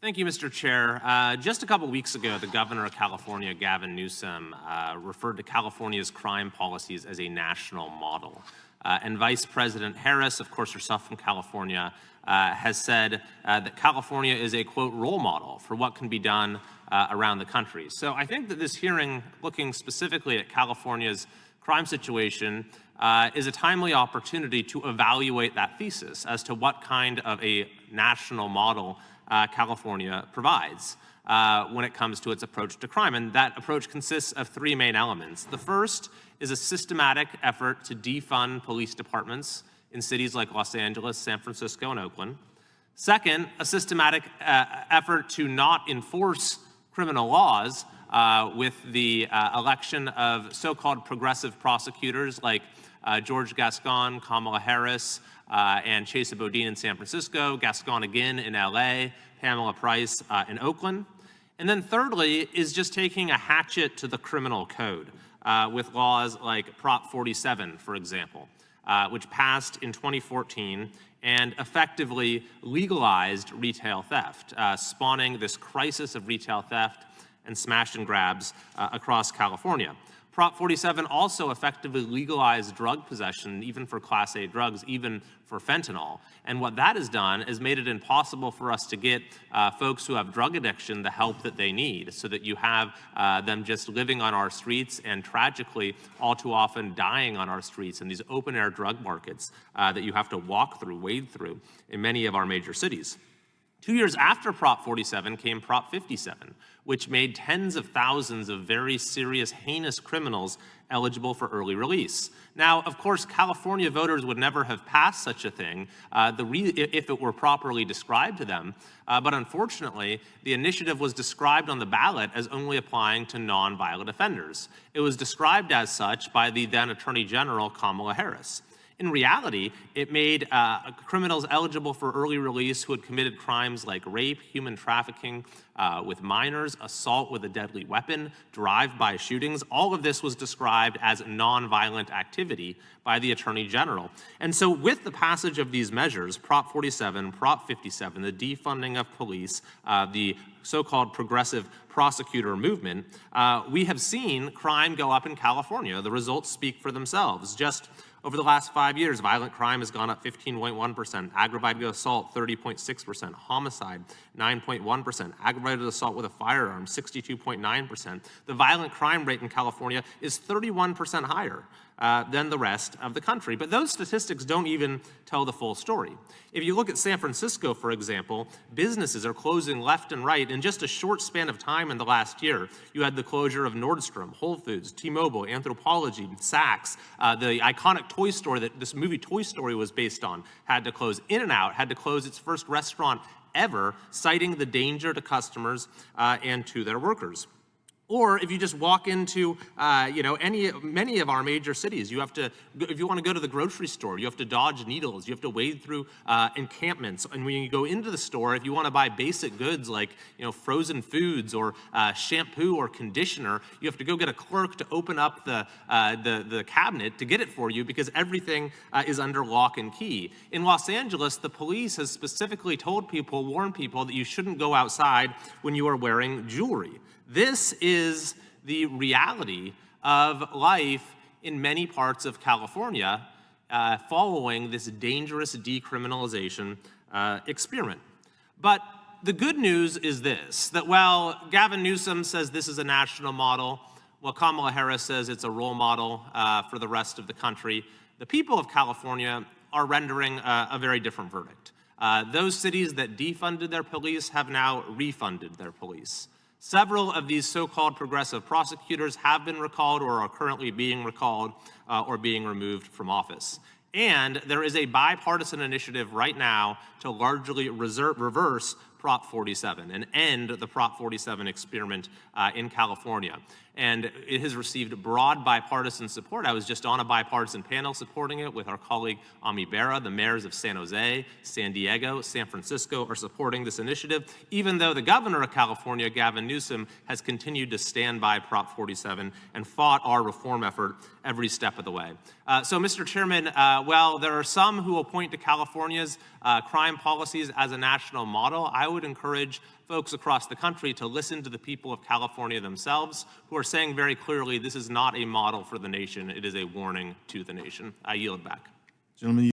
Thank you, Mr. Chair. Just a couple weeks ago, the governor of California, Gavin Newsom, referred to California's crime policies as a national model. And Vice President Harris, of course herself from California, has said that California is a, quote, role model for what can be done around the country. So I think that this hearing, looking specifically at California's crime situation, is a timely opportunity to evaluate that thesis as to what kind of a national model California provides when it comes to its approach to crime. And that approach consists of three main elements. The first is a systematic effort to defund police departments in cities like Los Angeles, San Francisco, and Oakland. Second, a systematic effort to not enforce criminal laws with the election of so-called progressive prosecutors like George Gascon, Kamala Harris, and Chesa Boudin in San Francisco, Gascon again in LA, Pamela Price in Oakland. And then thirdly is just taking a hatchet to the criminal code with laws like Prop 47, for example, which passed in 2014 and effectively legalized retail theft, spawning this crisis of retail theft and smash and grabs across California. Prop 47 also effectively legalized drug possession, even for Class A drugs, even for fentanyl. And what that has done is made it impossible for us to get folks who have drug addiction the help that they need, so that you have them just living on our streets and tragically all too often dying on our streets in these open-air drug markets that you have to walk through, wade through in many of our major cities. 2 years after Prop 47 came Prop 57, which made tens of thousands of very serious, heinous criminals eligible for early release. Now, of course, California voters would never have passed such a thing if it were properly described to them. But unfortunately, the initiative was described on the ballot as only applying to nonviolent offenders. It was described as such by the then Attorney General, Kamala Harris. In reality, it made criminals eligible for early release who had committed crimes like rape, human trafficking with minors, assault with a deadly weapon, drive-by shootings. All of this was described as nonviolent activity by the Attorney General. And so with the passage of these measures, Prop 47, Prop 57, the defunding of police, the so-called progressive prosecutor movement, we have seen crime go up in California. The results speak for themselves. Just over the last 5 years, violent crime has gone up 15.1%, aggravated assault 30.6%, homicide 9.1%, aggravated assault with a firearm 62.9%. The violent crime rate in California is 31% higher than the rest of the country. But those statistics don't even tell the full story. If you look at San Francisco, for example, businesses are closing left and right. In just a short span of time in the last year, you had the closure of Nordstrom, Whole Foods, T-Mobile, Anthropologie, Saks, the iconic toy store that this movie Toy Story was based on had to close. In-N-Out had to close its first restaurant ever, citing the danger to customers and to their workers. Or if you just walk into, many of our major cities, you have to, if you want to go to the grocery store, you have to dodge needles, you have to wade through encampments. And when you go into the store, if you want to buy basic goods like, frozen foods or shampoo or conditioner, you have to go get a clerk to open up the cabinet to get it for you because everything is under lock and key. In Los Angeles, the police has specifically warned people that you shouldn't go outside when you are wearing jewelry. This is the reality of life in many parts of California following this dangerous decriminalization experiment. But the good news is this, that while Gavin Newsom says this is a national model, while Kamala Harris says it's a role model for the rest of the country, the people of California are rendering a very different verdict. Those cities that defunded their police have now refunded their police. Several of these so-called progressive prosecutors have been recalled or are currently being recalled or being removed from office. And there is a bipartisan initiative right now to largely reverse Prop 47 and end the Prop 47 experiment in California. And it has received broad bipartisan support. I was just on a bipartisan panel supporting it with our colleague Ami Bera. The mayors of San Jose, San Diego, San Francisco are supporting this initiative, even though the governor of California, Gavin Newsom, has continued to stand by Prop 47 and fought our reform effort every step of the way. So, Mr. Chairman, while there are some who will point to California's crime policies as a national model, I would encourage folks across the country to listen to the people of California themselves, who are saying very clearly this is not a model for the nation. It is a warning to the nation. I yield back. Gentleman.